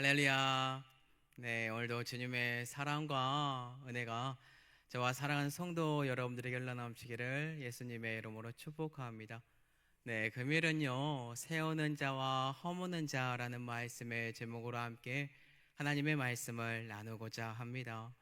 할렐루야. 네, 오늘도 주님의 사랑과 은혜가 저와 사랑하는 성도 여러분들에게 흘러넘치기를 예수님의 이름으로 축복합니다. 네, 금요일은요, 세우는 자와 허무는 자라는 말씀의 제목으로 함께 하나님의 말씀을 나누고자 합니다.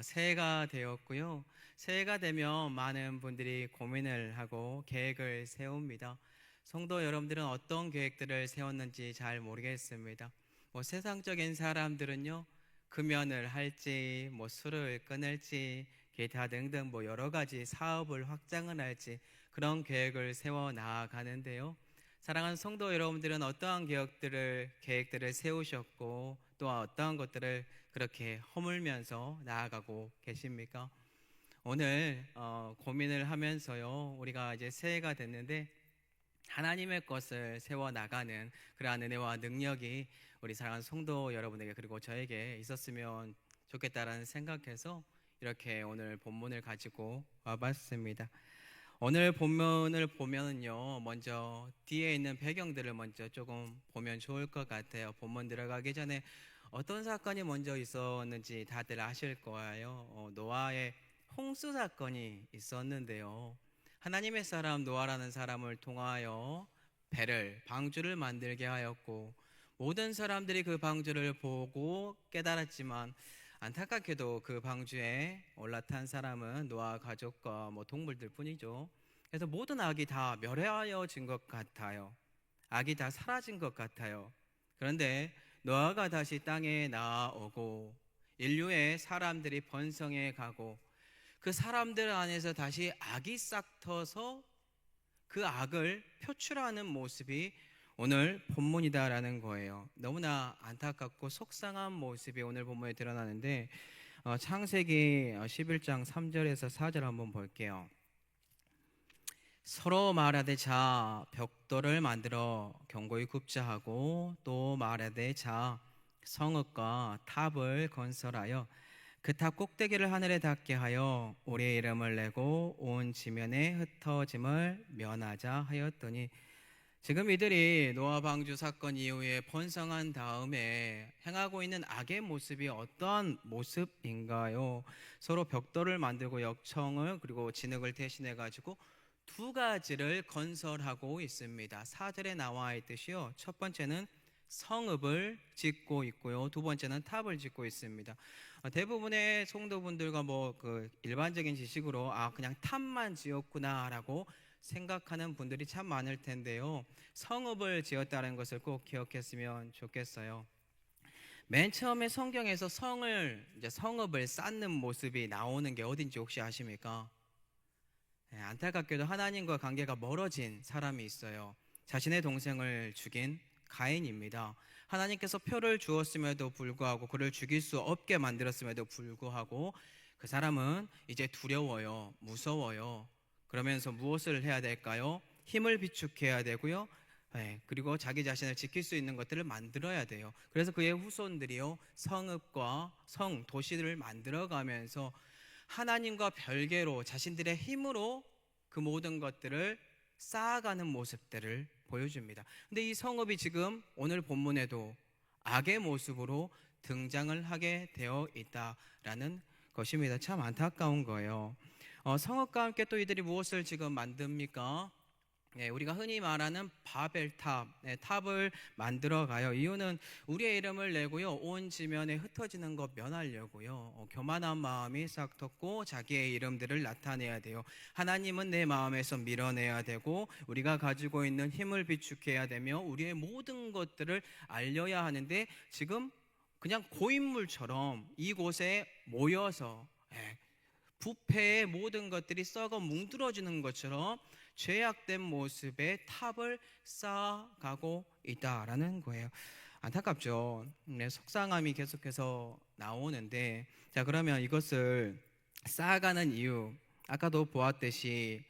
새해가 되었고요. 새해가 되면 많은 분들이 고민을 하고 계획을 세웁니다. 성도 여러분들은 어떤 계획들을 세웠는지 잘 모르겠습니다. 세상적인 사람들은요, 금연을 할지, 술을 끊을지, 기타 등등 여러 가지 사업을 확장을 할지 그런 계획을 세워 나아가는데요. 사랑하는 성도 여러분들은 어떠한 계획들을 세우셨고 또 어떠한 것들을 그렇게 허물면서 나아가고 계십니까? 오늘 고민을 하면서요, 우리가 이제 새해가 됐는데 하나님의 것을 세워 나가는 그러한 은혜와 능력이 우리 사랑하는 성도 여러분에게 그리고 저에게 있었으면 좋겠다라는 생각해서 이렇게 오늘 본문을 가지고 와봤습니다. 오늘 본문을 보면은요, 먼저 뒤에 있는 배경들을 먼저 조금 보면 좋을 것 같아요. 본문 들어가기 전에 어떤 사건이 먼저 있었는지 다들 아실 거예요. 노아의 홍수 사건이 있었는데요. 하나님의 사람 노아라는 사람을 통하여 방주를 만들게 하였고, 모든 사람들이 그 방주를 보고 깨달았지만 안타깝게도 그 방주에 올라탄 사람은 노아 가족과 동물들 뿐이죠. 그래서 모든 악이 다 멸하여진 것 같아요. 악이 다 사라진 것 같아요. 그런데 노아가 다시 땅에 나아오고 인류의 사람들이 번성해 가고 그 사람들 안에서 다시 악이 싹 터서 그 악을 표출하는 모습이 오늘 본문이다라는 거예요. 너무나 안타깝고 속상한 모습이 오늘 본문에 드러나는데 창세기 11장 3절에서 4절 한번 볼게요. 서로 말하되 자 벽돌을 만들어 견고히 굽자 하고 또 말하되 자 성읍과 탑을 건설하여 그 탑 꼭대기를 하늘에 닿게 하여 우리의 이름을 내고 온 지면에 흩어짐을 면하자 하였더니, 지금 이들이 노아 방주 사건 이후에 번성한 다음에 행하고 있는 악의 모습이 어떠한 모습인가요? 서로 벽돌을 만들고 역청을 그리고 진흙을 대신해 가지고 두 가지를 건설하고 있습니다. 4절에 나와 있듯이요, 첫 번째는 성읍을 짓고 있고요, 두 번째는 탑을 짓고 있습니다. 대부분의 성도분들과 그 일반적인 지식으로 그냥 탑만 지었구나라고 생각하는 분들이 참 많을 텐데요, 성읍을 지었다는 것을 꼭 기억했으면 좋겠어요. 맨 처음에 성경에서 성읍을 쌓는 모습이 나오는 게 어딘지 혹시 아십니까? 안타깝게도 하나님과 관계가 멀어진 사람이 있어요. 자신의 동생을 죽인 가인입니다. 하나님께서 표를 주었음에도 불구하고 그를 죽일 수 없게 만들었음에도 불구하고 그 사람은 이제 두려워요, 무서워요. 그러면서 무엇을 해야 될까요? 힘을 비축해야 되고요, 그리고 자기 자신을 지킬 수 있는 것들을 만들어야 돼요. 그래서 그의 후손들이요, 성읍과 도시들을 만들어가면서 하나님과 별개로 자신들의 힘으로 그 모든 것들을 쌓아가는 모습들을 보여줍니다. 근데 이 성읍이 지금 오늘 본문에도 악의 모습으로 등장을 하게 되어 있다라는 것입니다. 참 안타까운 거예요. 성읍과 함께 또 이들이 무엇을 지금 만듭니까? 우리가 흔히 말하는 바벨탑, 탑을 만들어 가요. 이유는 우리의 이름을 내고요, 온 지면에 흩어지는 것 면하려고요. 교만한 마음이 싹 텄고 자기의 이름들을 나타내야 돼요. 하나님은 내 마음에서 밀어내야 되고 우리가 가지고 있는 힘을 비축해야 되며 우리의 모든 것들을 알려야 하는데, 지금 그냥 고인물처럼 이곳에 모여서 부패의 모든 것들이 썩어 뭉들어지는 것처럼 죄악된 모습의 탑을 쌓아가고 있다라는 거예요. 안타깝죠. 속상함이 계속해서 나오는데, 자, 그러면 이것을 쌓아가는 이유, 아까도 보았듯이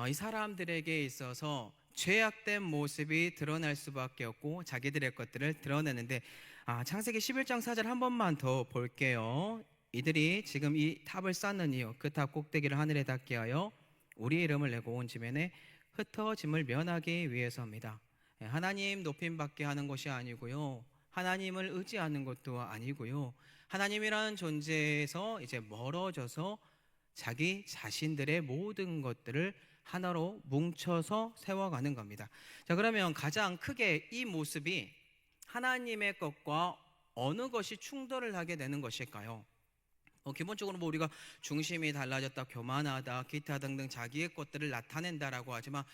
이 사람들에게 있어서 죄악된 모습이 드러날 수밖에 없고 자기들의 것들을 드러내는데, 창세기 11장 4절 한 번만 더 볼게요. 이들이 지금 이 탑을 쌓는 이유, 그 탑 꼭대기를 하늘에 닿게 하여 우리 이름을 내고 온 지면에 흩어짐을 면하기 위해서입니다. 하나님 높임 받게 하는 것이 아니고요, 하나님을 의지하는 것도 아니고요. 하나님이라는 존재에서 이제 멀어져서 자기 자신들의 모든 것들을 하나로 뭉쳐서 세워가는 겁니다. 자, 그러면 가장 크게 이 모습이 하나님의 것과 어느 것이 충돌을 하게 되는 것일까요? 기본적으로 우리가 중심이 달라졌다, 교만하다, 기타 등등 자기의 것들을 나타낸다라고 하지만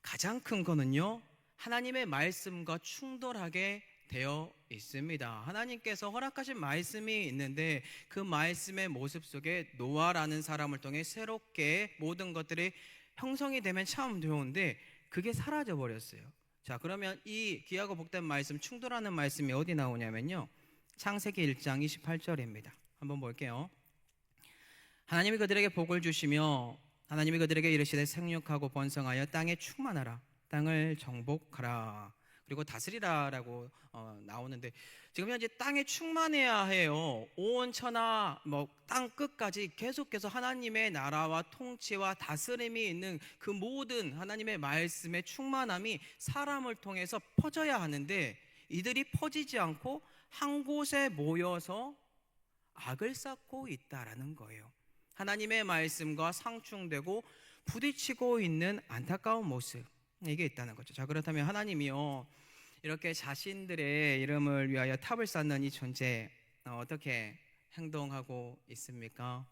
가장 큰 거는요, 하나님의 말씀과 충돌하게 되어 있습니다. 하나님께서 허락하신 말씀이 있는데 그 말씀의 모습 속에 노아라는 사람을 통해 새롭게 모든 것들이 형성이 되면 참 좋은데 그게 사라져 버렸어요. 자, 그러면 이 귀하고 복된 말씀, 충돌하는 말씀이 어디 나오냐면요, 창세기 1장 28절입니다. 한번 볼게요. 하나님이 그들에게 복을 주시며 하나님이 그들에게 이르시되 생육하고 번성하여 땅에 충만하라, 땅을 정복하라, 그리고 다스리라라고 나오는데 지금 현재 땅에 충만해야 해요. 온 천하 땅 끝까지 계속해서 하나님의 나라와 통치와 다스림이 있는 그 모든 하나님의 말씀의 충만함이 사람을 통해서 퍼져야 하는데 이들이 퍼지지 않고 한 곳에 모여서 악을 쌓고 있다라는 거예요. 하나님의 말씀과 상충되고 부딪히고 있는 안타까운 모습, 이게 있다는 거죠. 자, 그렇다면 하나님이요, 이렇게 자신들의 이름을 위하여 탑을 쌓는 이 존재 어떻게 행동하고 있습니까?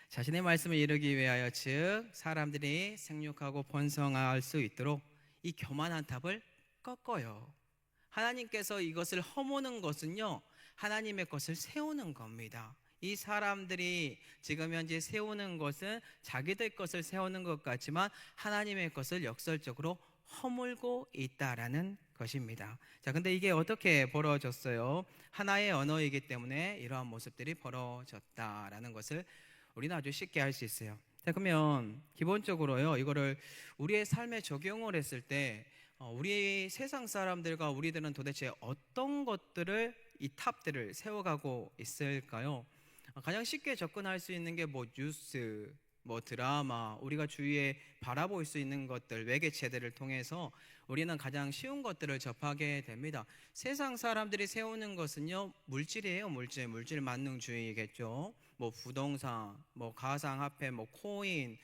자신의 말씀을 이루기 위하여 즉 사람들이 생육하고 번성할 수 있도록 이 교만한 탑을 꺾어요. 하나님께서 이것을 허무는 것은요, 하나님의 것을 세우는 겁니다. 이 사람들이 지금 현재 세우는 것은 자기들 것을 세우는 것 같지만 하나님의 것을 역설적으로 허물고 있다라는 것입니다. 자, 근데 이게 어떻게 벌어졌어요? 하나의 언어이기 때문에 이러한 모습들이 벌어졌다라는 것을 우리는 아주 쉽게 알 수 있어요. 자, 그러면 기본적으로요, 이거를 우리의 삶에 적용을 했을 때 우리 세상 사람들과 우리들은 도대체 어떤 것들을, 이 탑들을 세워가고 있을까요? 가장 쉽게 접근할 수 있는 게 뉴스, 드라마, 우리가 주위에 바라볼 수 있는 것들, 매개체들을 통해서 우리는 가장 쉬운 것들을 접하게 됩니다. 세상 사람들이 세우는 것은요, 물질이에요. 물질 만능주의겠죠. 부동산, 가상화폐, 코인,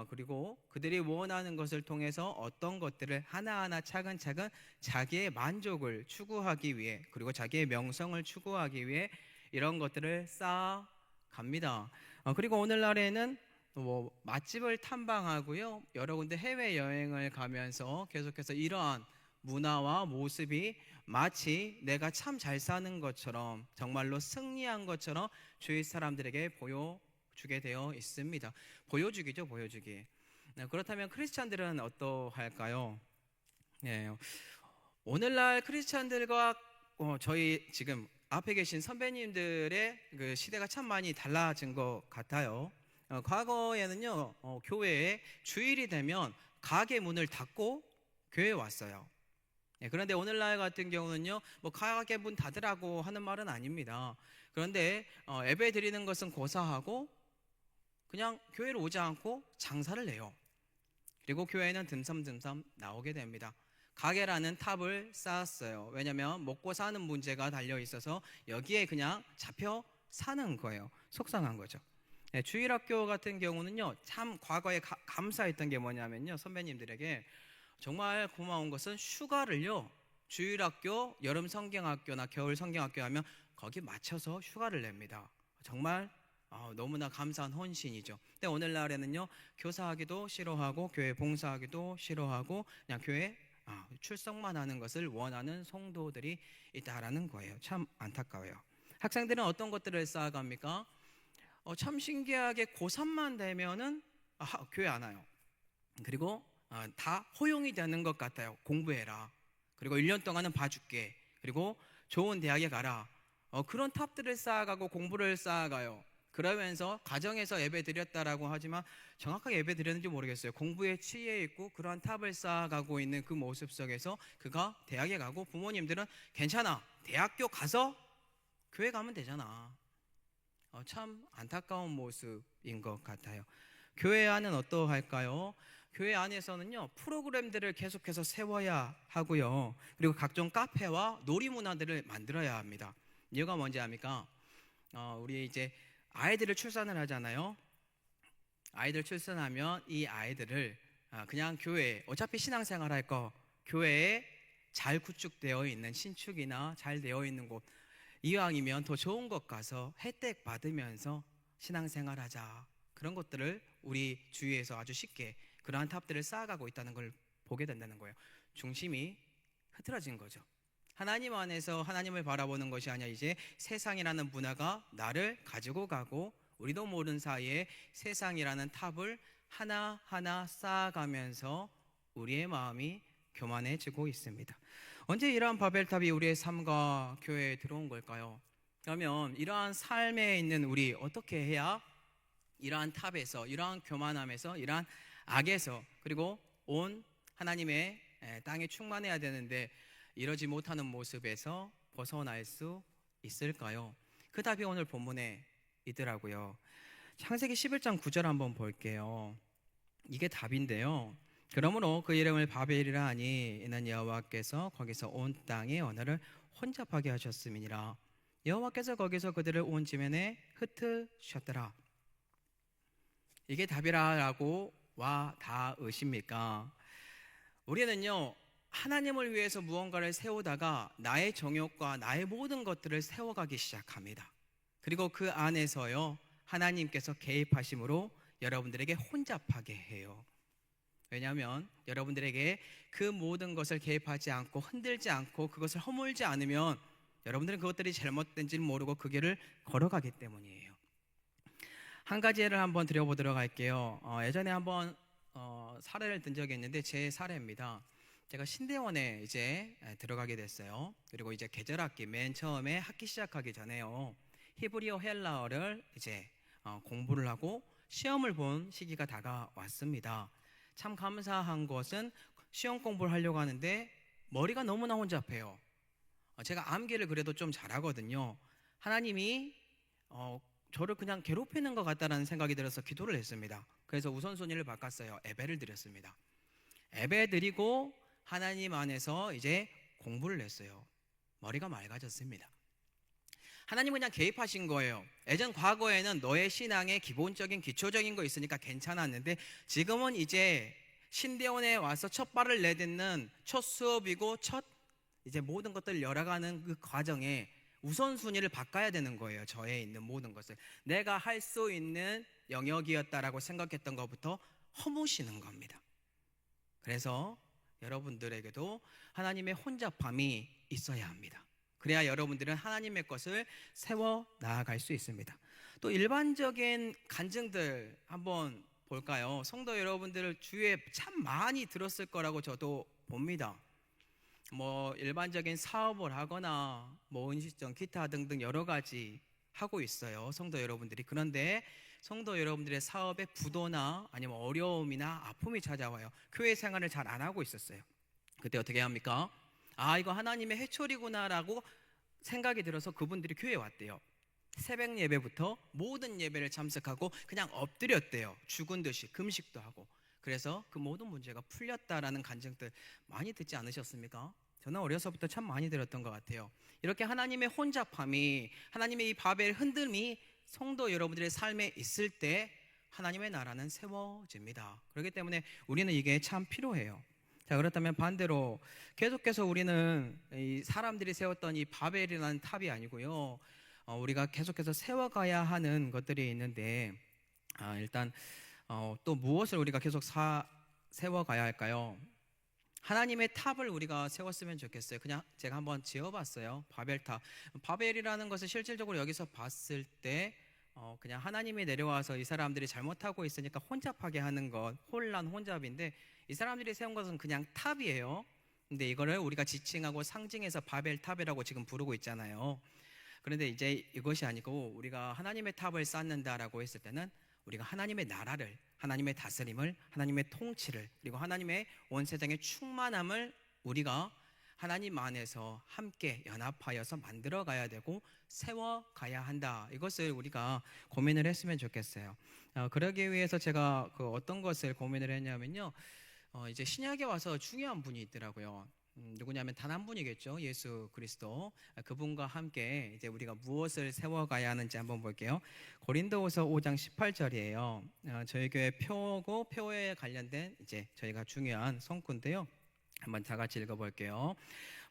그리고 그들이 원하는 것을 통해서 어떤 것들을 하나하나 차근차근 자기의 만족을 추구하기 위해, 그리고 자기의 명성을 추구하기 위해 이런 것들을 쌓아갑니다. 그리고 오늘날에는 맛집을 탐방하고요, 여러 군데 해외여행을 가면서 계속해서 이러한 문화와 모습이 마치 내가 참 잘 사는 것처럼, 정말로 승리한 것처럼 주위 사람들에게 보여주게 되어 있습니다. 보여주기죠, 보여주기. 그렇다면 크리스찬들은 어떠할까요? 오늘날 크리스찬들과 저희 지금 앞에 계신 선배님들의 그 시대가 참 많이 달라진 것 같아요. 과거에는요, 교회에 주일이 되면 가게 문을 닫고 교회에 왔어요. 그런데 오늘날 같은 경우는요, 가게 문 닫으라고 하는 말은 아닙니다. 그런데 예배 드리는 것은 고사하고 그냥 교회를 오지 않고 장사를 해요. 그리고 교회는 듬성듬성 나오게 됩니다. 가게라는 탑을 쌓았어요. 왜냐하면 먹고 사는 문제가 달려 있어서 여기에 그냥 잡혀 사는 거예요. 속상한 거죠. 주일학교 같은 경우는요, 참 과거에 감사했던 게 뭐냐면요, 선배님들에게 정말 고마운 것은 휴가를요, 주일학교, 여름 성경학교나 겨울 성경학교 하면 거기 맞춰서 휴가를 냅니다. 정말 너무나 감사한 헌신이죠. 근데 오늘날에는요, 교사하기도 싫어하고 교회 봉사하기도 싫어하고 그냥 교회 출석만 하는 것을 원하는 성도들이 있다라는 거예요. 참 안타까워요. 학생들은 어떤 것들을 쌓아갑니까? 참 신기하게 고3만 되면은 교회 안 와요. 그리고 다 허용이 되는 것 같아요. 공부해라. 그리고 1년 동안은 봐줄게. 그리고 좋은 대학에 가라. 그런 탑들을 쌓아가고 공부를 쌓아가요. 그러면서 가정에서 예배 드렸다라고 하지만 정확하게 예배 드렸는지 모르겠어요. 공부에 치여 있고 그러한 탑을 쌓아가고 있는 그 모습 속에서 그가 대학에 가고 부모님들은 괜찮아, 대학교 가서 교회 가면 되잖아. 참 안타까운 모습인 것 같아요. 교회 안은 어떠할까요? 교회 안에서는요, 프로그램들을 계속해서 세워야 하고요. 그리고 각종 카페와 놀이 문화들을 만들어야 합니다. 이유가 뭔지 압니까? 우리 이제 아이들을 출산을 하잖아요. 아이들 출산하면 이 아이들을 그냥 교회, 어차피 신앙생활 할 거 교회에 잘 구축되어 있는 신축이나 잘 되어 있는 곳, 이왕이면 더 좋은 곳 가서 혜택 받으면서 신앙생활 하자. 그런 것들을 우리 주위에서 아주 쉽게 그러한 탑들을 쌓아가고 있다는 걸 보게 된다는 거예요. 중심이 흐트러진 거죠. 하나님 안에서 하나님을 바라보는 것이 아니라 이제 세상이라는 문화가 나를 가지고 가고, 우리도 모르는 사이에 세상이라는 탑을 하나하나 쌓아가면서 우리의 마음이 교만해지고 있습니다. 언제 이러한 바벨탑이 우리의 삶과 교회에 들어온 걸까요? 그러면 이러한 삶에 있는 우리 어떻게 해야 이러한 탑에서, 이러한 교만함에서, 이러한 악에서, 그리고 온 하나님의 땅에 충만해야 되는데 이러지 못하는 모습에서 벗어날 수 있을까요? 그 답이 오늘 본문에 있더라고요. 창세기 11장 9절 한번 볼게요. 이게 답인데요. 그러므로 그 이름을 바벨이라 하니 이는 여호와께서 거기서 온 땅의 언어를 혼잡하게 하셨음이니라. 여호와께서 거기서 그들을 온 지면에 흩으셨더라. 이게 답이라고 와 닿으십니까? 우리는요, 하나님을 위해서 무언가를 세우다가 나의 정욕과 나의 모든 것들을 세워가기 시작합니다. 그리고 그 안에서요, 하나님께서 개입하심으로 여러분들에게 혼잡하게 해요. 왜냐하면 여러분들에게 그 모든 것을 개입하지 않고 흔들지 않고 그것을 허물지 않으면 여러분들은 그것들이 잘못된지는 모르고 그 길을 걸어가기 때문이에요. 한 가지 예를 한번 드려보도록 할게요. 예전에 한번 사례를 든 적이 있는데 제 사례입니다. 제가 신대원에 이제 들어가게 됐어요. 그리고 이제 계절학기 맨 처음에 학기 시작하기 전에요, 히브리어 헬라어를 이제 공부를 하고 시험을 본 시기가 다가왔습니다. 참 감사한 것은 시험 공부를 하려고 하는데 머리가 너무나 혼잡해요. 제가 암기를 그래도 좀 잘하거든요. 하나님이 저를 그냥 괴롭히는 것 같다는 생각이 들어서 기도를 했습니다. 그래서 우선순위를 바꿨어요. 예배를 드렸습니다. 예배 드리고 하나님 안에서 이제 공부를 했어요. 머리가 맑아졌습니다. 하나님은 그냥 개입하신 거예요. 예전 과거에는 너의 신앙의 기본적인 기초적인 거 있으니까 괜찮았는데 지금은 이제 신대원에 와서 첫 발을 내딛는 첫 수업이고 첫 이제 모든 것들을 열어가는 그 과정에 우선순위를 바꿔야 되는 거예요. 저에 있는 모든 것을 내가 할 수 있는 영역이었다라고 생각했던 것부터 허무시는 겁니다. 그래서 여러분들에게도 하나님의 혼잡함이 있어야 합니다. 그래야 여러분들은 하나님의 것을 세워 나아갈 수 있습니다. 또 일반적인 간증들 한번 볼까요? 성도 여러분들 주위에 참 많이 들었을 거라고 저도 봅니다. 뭐 일반적인 사업을 하거나 뭐 은시점 기타 등등 여러 가지 하고 있어요, 성도 여러분들이. 그런데 성도 여러분들의 사업에 부도나 아니면 어려움이나 아픔이 찾아와요. 교회 생활을 잘 안 하고 있었어요. 그때 어떻게 합니까? 이거 하나님의 해초리구나라고 생각이 들어서 그분들이 교회에 왔대요. 새벽 예배부터 모든 예배를 참석하고 그냥 엎드렸대요. 죽은 듯이 금식도 하고. 그래서 그 모든 문제가 풀렸다라는 간증들 많이 듣지 않으셨습니까? 저는 어려서부터 참 많이 들었던 것 같아요. 이렇게 하나님의 혼잡함이, 하나님의 이 바벨 흔듦이 성도 여러분들의 삶에 있을 때 하나님의 나라는 세워집니다. 그렇기 때문에 우리는 이게 참 필요해요. 자, 그렇다면 반대로 계속해서 우리는 이 사람들이 세웠던 이 바벨이라는 탑이 아니고요, 우리가 계속해서 세워가야 하는 것들이 있는데 일단 또 무엇을 우리가 계속 세워가야 할까요? 하나님의 탑을 우리가 세웠으면 좋겠어요. 그냥 제가 한번 지어봤어요. 바벨탑. 바벨이라는 것을 실질적으로 여기서 봤을 때 그냥 하나님이 내려와서 이 사람들이 잘못하고 있으니까 혼잡하게 하는 것, 혼란, 혼잡인데 이 사람들이 세운 것은 그냥 탑이에요. 근데 이거를 우리가 지칭하고 상징해서 바벨탑이라고 지금 부르고 있잖아요. 그런데 이제 이것이 아니고 우리가 하나님의 탑을 쌓는다라고 했을 때는 우리가 하나님의 나라를, 하나님의 다스림을, 하나님의 통치를, 그리고 하나님의 온 세상의 충만함을 우리가 하나님 안에서 함께 연합하여서 만들어 가야 되고 세워 가야 한다. 이것을 우리가 고민을 했으면 좋겠어요. 그러기 위해서 제가 그 어떤 것을 고민을 했냐면요. 이제 신약에 와서 중요한 분이 있더라고요. 누구냐면 단 한 분이겠죠. 예수 그리스도. 그분과 함께 이제 우리가 무엇을 세워가야 하는지 한번 볼게요. 고린도후서 5장 18절이에요. 저희 교회 표고 표에 관련된 이제 저희가 중요한 성구인데요. 한번 다 같이 읽어볼게요.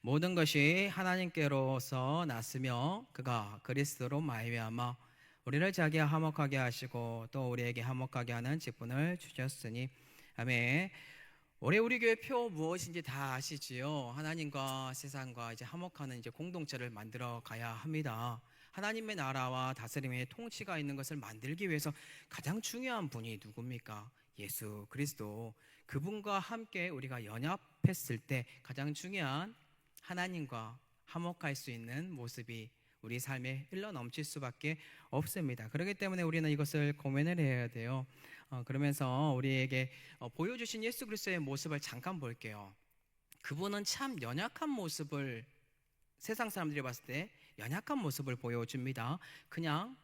모든 것이 하나님께로서 났으며 그가 그리스도로 말미암아 우리를 자기와 화목하게 하시고 또 우리에게 화목하게 하는 직분을 주셨으니 아멘. 올해 우리 교회 표 무엇인지 다 아시지요? 하나님과 세상과 이제 화목하는 이제 공동체를 만들어 가야 합니다. 하나님의 나라와 다스림의 통치가 있는 것을 만들기 위해서 가장 중요한 분이 누굽니까? 예수 그리스도. 그분과 함께 우리가 연합했을 때 가장 중요한 하나님과 화목할 수 있는 모습이 우리 삶에 흘러 넘칠 수밖에 없습니다. 그렇기 때문에 우리는 이것을 고민을 해야 돼요. 그러면서 우리에게 보여주신 예수 그리스도의 모습을 잠깐 볼게요. 그분은 참 연약한 모습을 세상 사람들이 봤을 때 연약한 모습을 보여줍니다. 그냥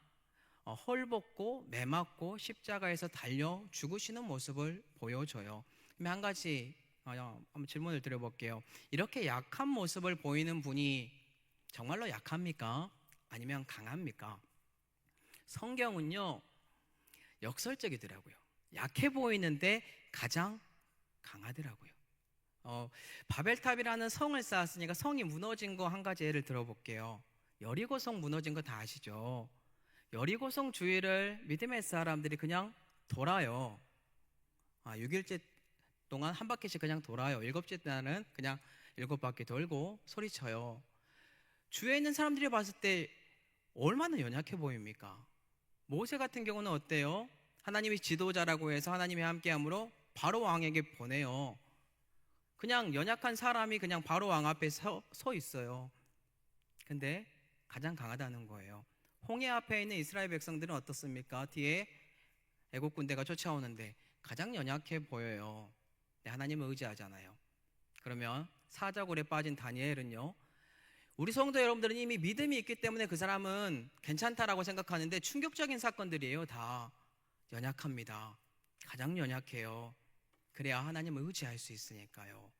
헐벗고 매맞고 십자가에서 달려 죽으시는 모습을 보여줘요. 그럼 한 가지 한번 질문을 드려볼게요. 이렇게 약한 모습을 보이는 분이 정말로 약합니까? 아니면 강합니까? 성경은요 역설적이더라고요. 약해 보이는데 가장 강하더라고요. 바벨탑이라는 성을 쌓았으니까 성이 무너진 거 한 가지 예를 들어볼게요. 여리고성 무너진 거 다 아시죠? 여리고성 주위를 믿음의 사람들이 그냥 돌아요. 6일째 동안 한 바퀴씩 그냥 돌아요. 7째 날은 그냥 7바퀴 돌고 소리쳐요. 주위에 있는 사람들이 봤을 때 얼마나 연약해 보입니까? 모세 같은 경우는 어때요? 하나님이 지도자라고 해서 하나님이 함께함으로 바로 왕에게 보내요. 그냥 연약한 사람이 그냥 바로 왕 앞에 서 있어요. 근데 가장 강하다는 거예요. 홍해 앞에 있는 이스라엘 백성들은 어떻습니까? 뒤에 애국 군대가 쫓아오는데 가장 연약해 보여요. 하나님을 의지하잖아요. 그러면 사자굴에 빠진 다니엘은요, 우리 성도 여러분들은 이미 믿음이 있기 때문에 그 사람은 괜찮다라고 생각하는데 충격적인 사건들이에요. 다 연약합니다. 가장 연약해요. 그래야 하나님을 의지할 수 있으니까요.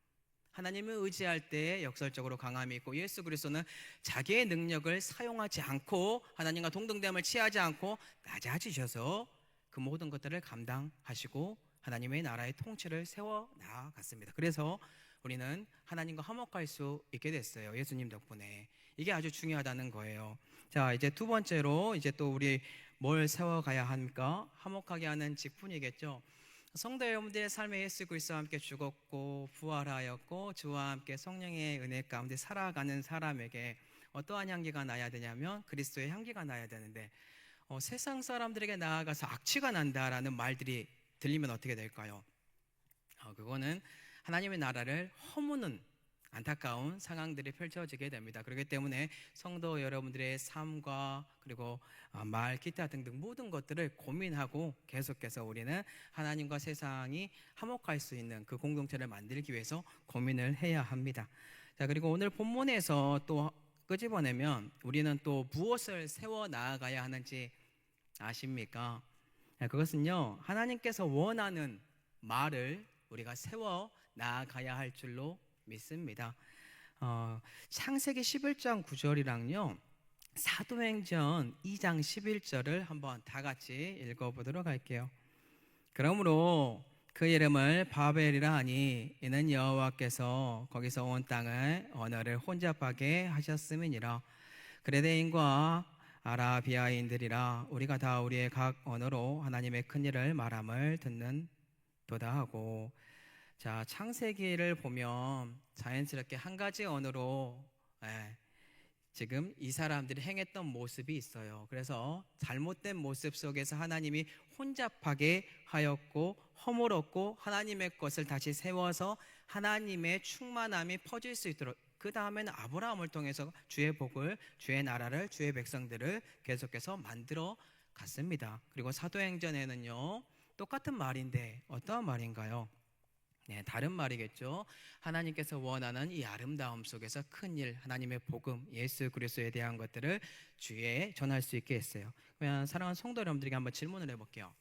하나님을 의지할 때 역설적으로 강함이 있고, 예수 그리스도는 자기의 능력을 사용하지 않고 하나님과 동등됨을 취하지 않고 낮아지셔서 그 모든 것들을 감당하시고 하나님의 나라의 통치를 세워 나아갔습니다. 그래서 우리는 하나님과 화목할 수 있게 됐어요. 예수님 덕분에. 이게 아주 중요하다는 거예요. 자, 이제 두 번째로 이제 또 우리 뭘 세워가야 합니까? 화목하게 하는 직분이겠죠. 성도 여러분들의 삶에 예수 그리스도와 함께 죽었고 부활하였고 주와 함께 성령의 은혜 가운데 살아가는 사람에게 어떠한 향기가 나야 되냐면 그리스도의 향기가 나야 되는데, 세상 사람들에게 나아가서 악취가 난다라는 말들이 들리면 어떻게 될까요? 그거는 하나님의 나라를 허무는 안타까운 상황들이 펼쳐지게 됩니다. 그렇기 때문에 성도 여러분들의 삶과 그리고 말, 기타 등등 모든 것들을 고민하고 계속해서 우리는 하나님과 세상이 화목할 수 있는 그 공동체를 만들기 위해서 고민을 해야 합니다. 자, 그리고 오늘 본문에서 또 끄집어내면 우리는 또 무엇을 세워 나아가야 하는지 아십니까? 그것은요, 하나님께서 원하는 말을 우리가 세워 나아가야 할 줄로 믿습니다. 창세기 11장 9절이랑요 사도행전 2장 11절을 한번 다 같이 읽어보도록 할게요. 그러므로 그 이름을 바벨이라 하니 이는 여호와께서 거기서 온 땅을 언어를 혼잡하게 하셨음이니라. 그레데인과 아라비아인들이라 우리가 다 우리의 각 언어로 하나님의 큰 일을 말함을 듣는도다 하고, 자, 창세기를 보면 자연스럽게 한 가지 언어로 지금 이 사람들이 행했던 모습이 있어요. 그래서 잘못된 모습 속에서 하나님이 혼잡하게 하였고 허물었고 하나님의 것을 다시 세워서 하나님의 충만함이 퍼질 수 있도록, 그 다음에는 아브라함을 통해서 주의 복을, 주의 나라를, 주의 백성들을 계속해서 만들어 갔습니다. 그리고 사도행전에는요 똑같은 말인데 어떠한 말인가요? 네, 다른 말이겠죠. 하나님께서 원하는 이 아름다움 속에서 큰 일, 하나님의 복음, 예수 그리스도에 대한 것들을 주위에 전할 수 있게 했어요. 그러면 사랑하는 성도 여러분들에게 한번 질문을 해볼게요.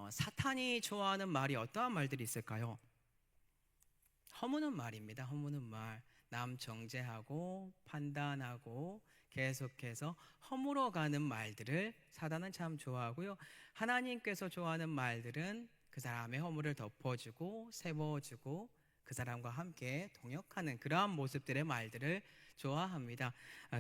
사탄이 좋아하는 말이 어떠한 말들이 있을까요? 허무는 말입니다. 허무는 말. 남 정죄하고 판단하고 계속해서 허물어가는 말들을 사단은 참 좋아하고요. 하나님께서 좋아하는 말들은 그 사람의 허물을 덮어주고 세워주고 그 사람과 함께 동역하는 그러한 모습들의 말들을 좋아합니다.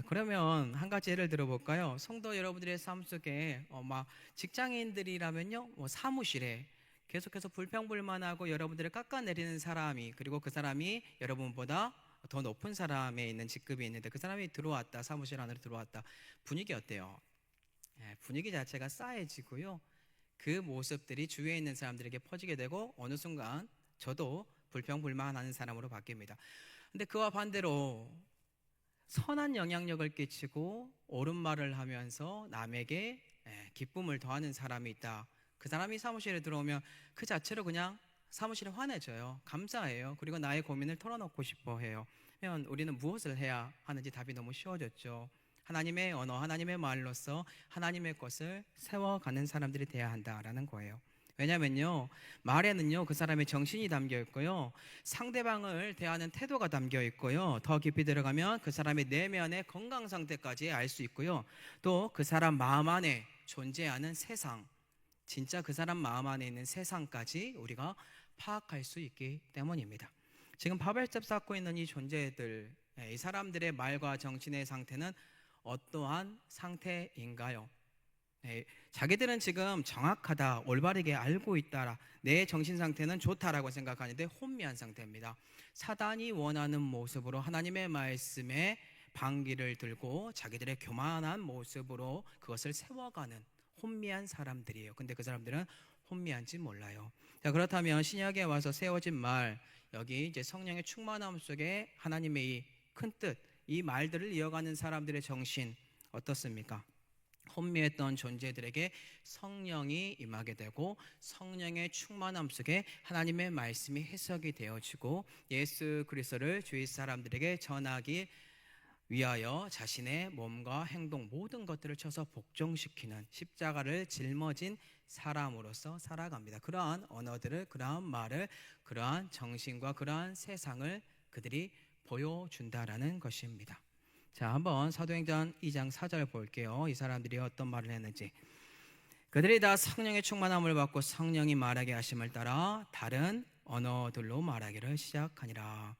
그러면 한 가지 예를 들어볼까요? 성도 여러분들의 삶 속에 막 직장인들이라면요, 사무실에 계속해서 불평불만하고 여러분들을 깎아내리는 사람이, 그리고 그 사람이 여러분보다 더 높은 사람에 있는 직급이 있는데 그 사람이 들어왔다, 사무실 안으로 들어왔다. 분위기 어때요? 분위기 자체가 싸해지고요. 그 모습들이 주위에 있는 사람들에게 퍼지게 되고 어느 순간 저도 불평불만하는 사람으로 바뀝니다. 근데 그와 반대로 선한 영향력을 끼치고 옳은 말을 하면서 남에게 기쁨을 더하는 사람이 있다. 그 사람이 사무실에 들어오면 그 자체로 그냥 사무실에 환해져요. 감사해요. 그리고 나의 고민을 털어놓고 싶어 해요. 그러면 우리는 무엇을 해야 하는지 답이 너무 쉬워졌죠. 하나님의 언어, 하나님의 말로서 하나님의 것을 세워가는 사람들이 돼야 한다라는 거예요. 왜냐면요, 말에는요 그 사람의 정신이 담겨 있고요, 상대방을 대하는 태도가 담겨 있고요, 더 깊이 들어가면 그 사람의 내면의 건강 상태까지 알 수 있고요, 또 그 사람 마음 안에 존재하는 세상, 진짜 그 사람 마음 안에 있는 세상까지 우리가 파악할 수 있기 때문입니다. 지금 바벨탑 쌓고 있는 이 존재들, 이 사람들의 말과 정신의 상태는 어떠한 상태인가요? 자기들은 지금 정확하다, 올바르게 알고 있다, 내 정신 상태는 좋다라고 생각하는데 혼미한 상태입니다. 사단이 원하는 모습으로 하나님의 말씀에 방귀를 들고 자기들의 교만한 모습으로 그것을 세워가는 혼미한 사람들이에요. 근데 그 사람들은 혼미한지 몰라요. 자, 그렇다면 신약에 와서 세워진 말, 여기 이제 성령의 충만함 속에 하나님의 이 큰 뜻, 이 말들을 이어가는 사람들의 정신 어떻습니까? 혼미했던 존재들에게 성령이 임하게 되고 성령의 충만함 속에 하나님의 말씀이 해석이 되어지고 예수 그리스도를 주위 사람들에게 전하기 위하여 자신의 몸과 행동 모든 것들을 쳐서 복종시키는, 십자가를 짊어진 사람으로서 살아갑니다. 그러한 언어들을, 그러한 말을, 그러한 정신과 그러한 세상을 그들이 보여준다라는 것입니다. 자, 한번 사도행전 2장 4절 볼게요. 이 사람들이 어떤 말을 했는지. 그들이 다 성령의 충만함을 받고 성령이 말하게 하심을 따라 다른 언어들로 말하기를 시작하니라.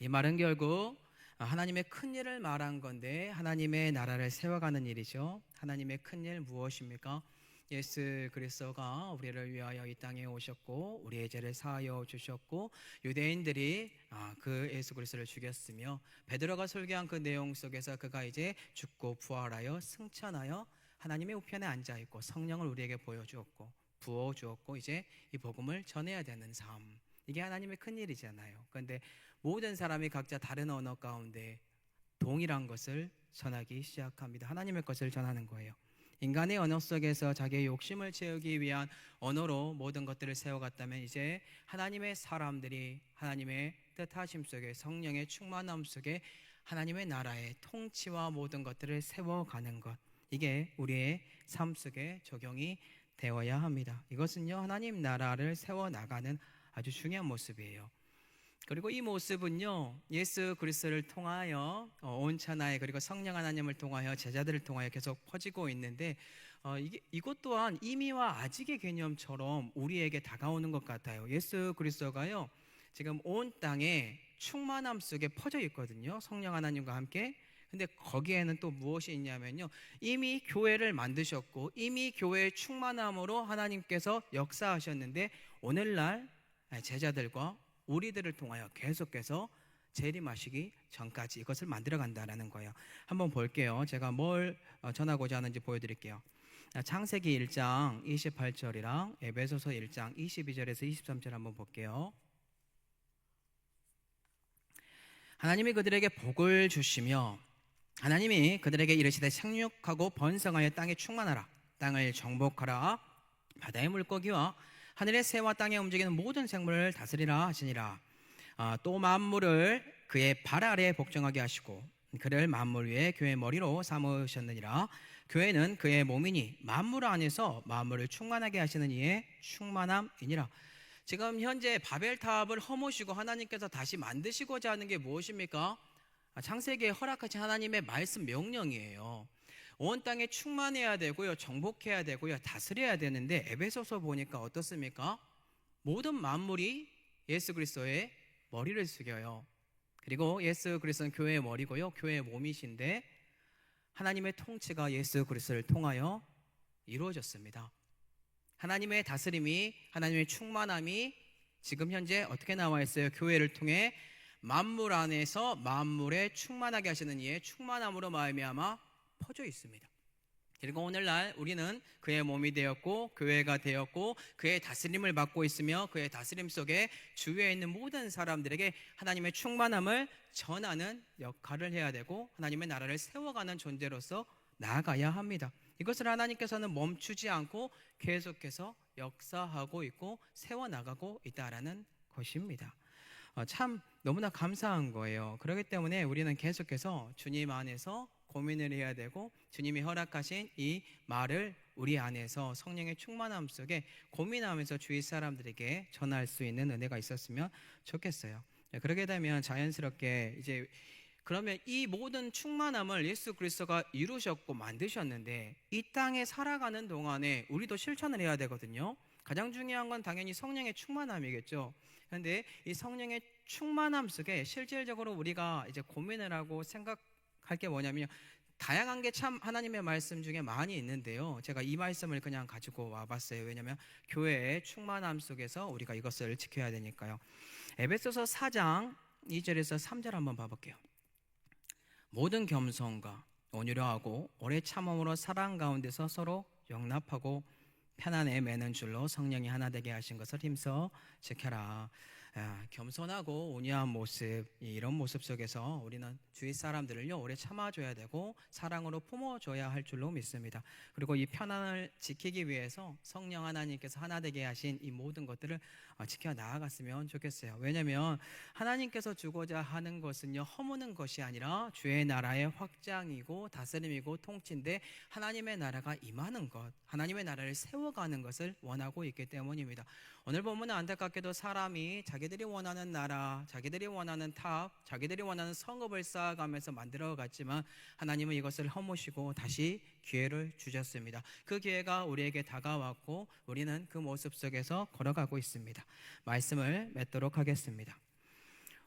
이 말은 결국 하나님의 큰 일을 말한 건데, 하나님의 나라를 세워가는 일이죠. 하나님의 큰 일 무엇입니까? 예수 그리스도가 우리를 위하여 이 땅에 오셨고 우리의 죄를 사하여 주셨고 유대인들이 그 예수 그리스도를 죽였으며, 베드로가 설교한 그 내용 속에서 그가 이제 죽고 부활하여 승천하여 하나님의 우편에 앉아 있고 성령을 우리에게 보여주었고 부어 주었고 이제 이 복음을 전해야 되는 삶, 이게 하나님의 큰 일이잖아요. 그런데 모든 사람이 각자 다른 언어 가운데 동일한 것을 전하기 시작합니다. 하나님의 것을 전하는 거예요. 인간의 언어 속에서 자기의 욕심을 채우기 위한 언어로 모든 것들을 세워갔다면, 이제 하나님의 사람들이 하나님의 뜻하심 속에 성령의 충만함 속에 하나님의 나라의 통치와 모든 것들을 세워가는 것, 이게 우리의 삶 속에 적용이 되어야 합니다. 이것은요 하나님 나라를 세워나가는 아주 중요한 모습이에요. 그리고 이 모습은요 예수 그리스도를 통하여 온 천하에, 그리고 성령 하나님을 통하여 제자들을 통하여 계속 퍼지고 있는데, 이것 또한 이미와 아직의 개념처럼 우리에게 다가오는 것 같아요. 예수 그리스도가요 지금 온 땅에 충만함 속에 퍼져 있거든요, 성령 하나님과 함께. 근데 거기에는 또 무엇이 있냐면요, 이미 교회를 만드셨고 이미 교회의 충만함으로 하나님께서 역사하셨는데, 오늘날 제자들과 우리들을 통하여 계속해서 재림하시기 전까지 이것을 만들어 간다라는 거예요. 한번 볼게요. 제가 뭘 전하고자 하는지 보여드릴게요. 창세기 1장 28절이랑 에베소서 1장 22절에서 23절 한번 볼게요. 하나님이 그들에게 복을 주시며 하나님이 그들에게 이르시되 생육하고 번성하여 땅에 충만하라, 땅을 정복하라, 바다의 물고기와 하늘의 새와 땅에 움직이는 모든 생물을 다스리라 하시니라. 또 만물을 그의 발 아래 복종하게 하시고 그를 만물 위에 교회의 머리로 삼으셨느니라. 교회는 그의 몸이니 만물 안에서 만물을 충만하게 하시는 이의 충만함이니라. 지금 현재 바벨탑을 허무시고 하나님께서 다시 만드시고자 하는 게 무엇입니까? 창세기에 허락하신 하나님의 말씀 명령이에요. 온 땅에 충만해야 되고요, 정복해야 되고요, 다스려야 되는데 에베소서 보니까 어떻습니까? 모든 만물이 예수 그리스도의 머리를 숙여요. 그리고 예수 그리스도는 교회의 머리고요, 교회의 몸이신데 하나님의 통치가 예수 그리스도를 통하여 이루어졌습니다. 하나님의 다스림이, 하나님의 충만함이 지금 현재 어떻게 나와 있어요? 교회를 통해 만물 안에서 만물에 충만하게 하시는 이의 충만함으로 말미암아 퍼져 있습니다. 그리고 오늘날 우리는 그의 몸이 되었고 교회가 되었고 그의 다스림을 받고 있으며 그의 다스림 속에 주위에 있는 모든 사람들에게 하나님의 충만함을 전하는 역할을 해야 되고 하나님의 나라를 세워가는 존재로서 나아가야 합니다. 이것을 하나님께서는 멈추지 않고 계속해서 역사하고 있고 세워나가고 있다라는 것입니다. 참 너무나 감사한 거예요. 그렇기 때문에 우리는 계속해서 주님 안에서 고민을 해야 되고 주님이 허락하신 이 말을 우리 안에서 성령의 충만함 속에 고민하면서 주위 사람들에게 전할 수 있는 은혜가 있었으면 좋겠어요. 그렇게 되면 자연스럽게 이제 그러면 이 모든 충만함을 예수 그리스도가 이루셨고 만드셨는데 이 땅에 살아가는 동안에 우리도 실천을 해야 되거든요. 가장 중요한 건 당연히 성령의 충만함이겠죠. 그런데 이 성령의 충만함 속에 실질적으로 우리가 이제 고민을 하고 생각할 게 뭐냐면 다양한 게 참 하나님의 말씀 중에 많이 있는데요. 제가 이 말씀을 그냥 가지고 와봤어요. 왜냐하면 교회의 충만함 속에서 우리가 이것을 지켜야 되니까요. 에베소서 4장 2절에서 3절 한번 봐볼게요. 모든 겸손과 온유로하고 오래 참음으로 사랑 가운데서 서로 용납하고 편안에 매는 줄로 성령이 하나 되게 하신 것을 힘써 지켜라. 겸손하고 온유한 모습, 이런 모습 속에서 우리는 주위 사람들을요 오래 참아줘야 되고 사랑으로 품어줘야 할 줄로 믿습니다. 그리고 이 편안을 지키기 위해서 성령 하나님께서 하나 되게 하신 이 모든 것들을 지켜 나아갔으면 좋겠어요. 왜냐하면 하나님께서 주고자 하는 것은요 허무는 것이 아니라 주의 나라의 확장이고 다스림이고 통치인데 하나님의 나라가 임하는 것, 하나님의 나라를 세워가는 것을 원하고 있기 때문입니다. 오늘 보면 안타깝게도 사람이 자기들이 원하는 나라, 자기들이 원하는 탑, 자기들이 원하는 성읍을 쌓아가면서 만들어갔지만 하나님은 이것을 허무시고 다시 기회를 주셨습니다. 그 기회가 우리에게 다가왔고 우리는 그 모습 속에서 걸어가고 있습니다. 말씀을 맺도록 하겠습니다.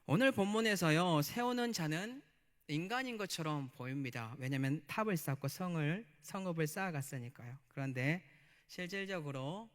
오늘 본문에서요 세우는 자는 인간인 것처럼 보입니다. 왜냐하면 탑을 쌓고 성읍을 쌓아갔으니까요. 그런데 실질적으로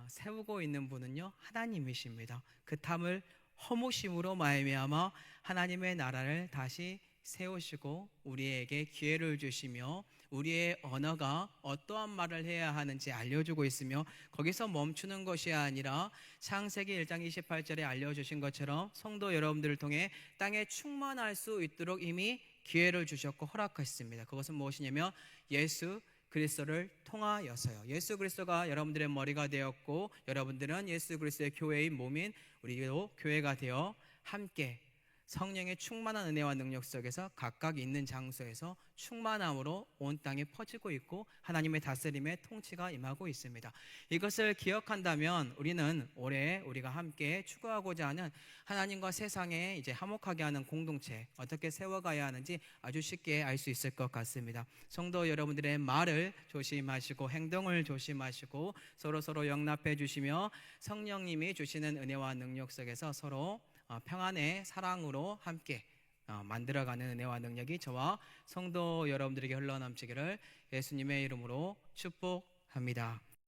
세우고 있는 분은요 하나님이십니다. 그 탑을 허무심으로 말미암아 하나님의 나라를 다시 세우시고 우리에게 기회를 주시며 우리의 언어가 어떠한 말을 해야 하는지 알려주고 있으며 거기서 멈추는 것이 아니라 창세기 1장 28절에 알려주신 것처럼 성도 여러분들을 통해 땅에 충만할 수 있도록 이미 기회를 주셨고 허락하셨습니다. 그것은 무엇이냐면 예수 그리스도를 통하여서요. 예수 그리스도가 여러분들의 머리가 되었고 여러분들은 예수 그리스도의 교회의 몸인 우리도 교회가 되어 함께 성령의 충만한 은혜와 능력 속에서 각각 있는 장소에서 충만함으로 온 땅에 퍼지고 있고 하나님의 다스림의 통치가 임하고 있습니다. 이것을 기억한다면 우리는 올해 우리가 함께 추구하고자 하는 하나님과 세상에 이제 화목하게 하는 공동체 어떻게 세워가야 하는지 아주 쉽게 알 수 있을 것 같습니다. 성도 여러분들의 말을 조심하시고 행동을 조심하시고 서로 용납해 주시며 성령님이 주시는 은혜와 능력 속에서 서로 평안의 사랑으로 함께 만들어가는 은혜와 능력이 저와 성도 여러분들에게 흘러넘치기를 예수님의 이름으로 축복합니다.